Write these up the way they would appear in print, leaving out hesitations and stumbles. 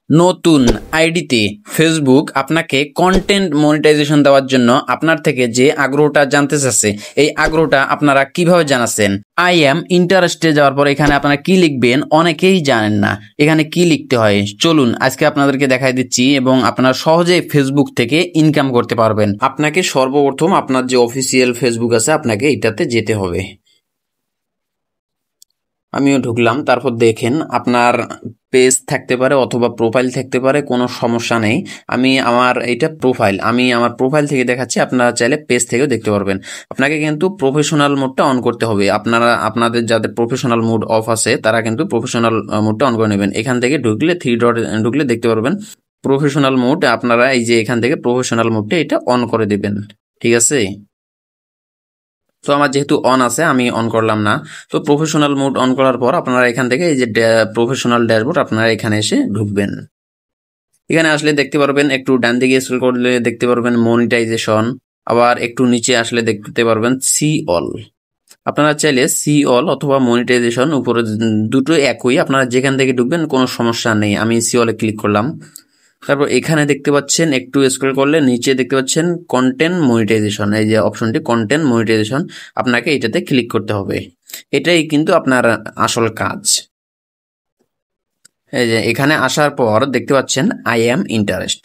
নতুন আইডিতে ফেসবুক আপনাকে কন্টেন্ট মনিটাইজেশন দেওয়ার জন্য আপনার থেকে যে আগ্রহটা জানতে চাচ্ছে, এই আগ্রহটা আপনারা কিভাবে জানাচ্ছেন? আই এম ইন্টারেস্টে যাওয়ার পর এখানে আপনারা কি লিখবেন অনেকেই জানেন না। এখানে কি লিখতে হয় চলুন আজকে আপনাদেরকে দেখাই দিচ্ছি এবং আপনারা সহজে ফেসবুক থেকে ইনকাম করতে পারবেন। আপনাকে সর্বপ্রথম আপনার যে অফিসিয়াল ফেসবুক আছে আপনাকে এটাতে যেতে হবে। আমিও ঢুকলাম। তারপর দেখেন আপনার পেজ থাকতে পারে অথবা প্রোফাইল থাকতে পারে, কোনো সমস্যা নেই। আমি আমার আমার প্রোফাইল থেকে দেখাচ্ছি, আপনারা চাইলে পেজ থেকেও দেখতে পারবেন। আপনাকে কিন্তু প্রফেশনাল মোডটা অন করতে হবে। আপনাদের যাদের প্রফেশনাল মোড অফ আছে তারা কিন্তু প্রফেশনাল মোডটা অন করে নেবেন। এখান থেকে ঢুকলে 3 ডট ঢুকলে দেখতে পারবেন প্রফেশনাল মোড। আপনারা এই যে এখান থেকে প্রফেশনাল মোডটা এটা অন করে দিবেন, ঠিক আছে? তো আমার যেহেতু অন আছে আমি অন করলাম না। তো প্রফেশনাল মোড অন করার পর আপনারা এখান থেকে এই যে প্রফেশনাল ড্যাশবোর্ড আপনারা এখানে এসে ঢুকবেন। এখানে আসলে দেখতে পারবেন, একটু ডান দিকে স্ক্রল করলে দেখতে পারবেন মনিটাইজেশন, আবার একটু নিচে আসলে দেখতে পারবেন সি অল। আপনারা চাইলে সি অল অথবা মনিটাইজেশন উপরে দুটো একই, আপনারা যেখান থেকে ঢুকবেন কোনো সমস্যা নেই। আমি সি অলে ক্লিক করলাম। তারপর এখানে দেখতে পাচ্ছেন, একটু স্ক্রল করলে নিচে দেখতে পাচ্ছেন কন্টেন্ট মনিটাইজেশন, এই যে অপশনটি কন্টেন্ট মনিটাইজেশন, আপনাকে এটাতে ক্লিক করতে হবে। এটাই কিন্তু আপনার আসল কাজ। এই যে এখানে আসার পর দেখতে পাচ্ছেন আই এম ইন্টারেস্ট।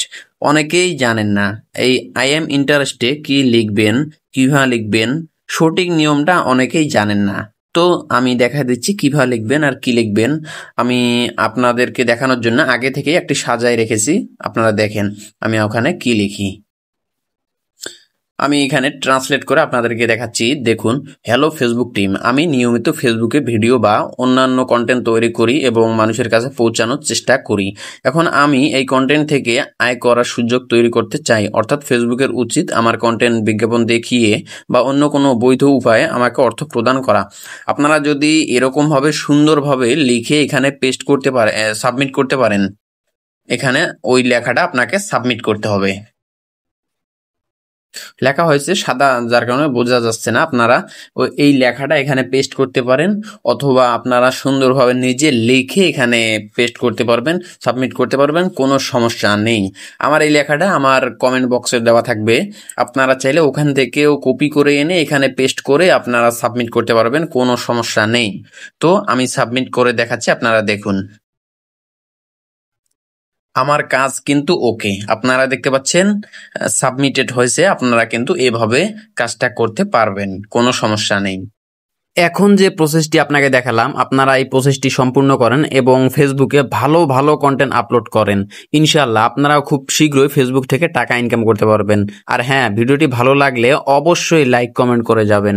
অনেকেই জানেন না এই আই এম ইন্টারেস্টে কি লিখবেন, কিভাবে লিখবেন, সঠিক নিয়মটা অনেকেই জানেন না। তো আমি দেখা দিচ্ছি কিভাবে লিখবেন আর কি লিখবেন। আমি আপনাদেরকে দেখানোর জন্য আগে থেকেই একটি সাজায় রেখেছি, আপনারা দেখেন আমি ওখানে কি লিখি। আমি এখানে ট্রান্সলেট করে আপনাদেরকে দেখাচ্ছি। দেখুন, হ্যালো ফেসবুক টিম, আমি নিয়মিত ফেসবুকে ভিডিও বা অন্যান্য কন্টেন্ট তৈরি করি এবং মানুষের কাছে পৌঁছানোর চেষ্টা করি। এখন আমি এই কন্টেন্ট থেকে আয় করার সুযোগ তৈরি করতে চাই, অর্থাৎ ফেসবুকের উচিত আমার কন্টেন্ট বিজ্ঞাপন দেখিয়ে বা অন্য কোনো বৈধ উপায়ে আমাকে অর্থ প্রদান করা। আপনারা যদি এরকমভাবে সুন্দরভাবে লিখে এখানে পেস্ট করতে পারেন, সাবমিট করতে পারেন, এখানে ওই লেখাটা আপনাকে সাবমিট করতে হবে। লেখা হয়েছে সাদা, যার কারণে বোঝা যাচ্ছে না। আপনারা এই লেখাটা এখানে পেস্ট করতে পারেন অথবা আপনারা সুন্দরভাবে নিজে লিখে এখানে পেস্ট করতে পারবেন, সাবমিট করতে পারবেন, কোনো সমস্যা নেই। আমার এই লেখাটা আমার কমেন্ট বক্সে দেওয়া থাকবে, আপনারা চাইলে ওখান থেকেও কপি করে এনে এখানে পেস্ট করে আপনারা সাবমিট করতে পারবেন, কোনো সমস্যা নেই। তো আমি সাবমিট করে দেখাচ্ছি, আপনারা দেখুন আমার কাজ কিন্তু ওকে, আপনারা দেখতে পাচ্ছেন সাবমিটেড হয়েছে। আপনারা কিন্তু এভাবে কাজটা করতে পারবেন, কোনো সমস্যা নেই। এখন যে প্রসেসটি আপনাকে দেখালাম, আপনারা এই প্রসেসটি সম্পূর্ণ করেন এবং ফেসবুকে ভালো ভালো কন্টেন্ট আপলোড করেন। ইনশাআল্লাহ আপনারা খুব শীঘ্রই ফেসবুক থেকে টাকা ইনকাম করতে পারবেন। আর হ্যাঁ, ভিডিওটি ভালো লাগলে অবশ্যই লাইক কমেন্ট করে যাবেন।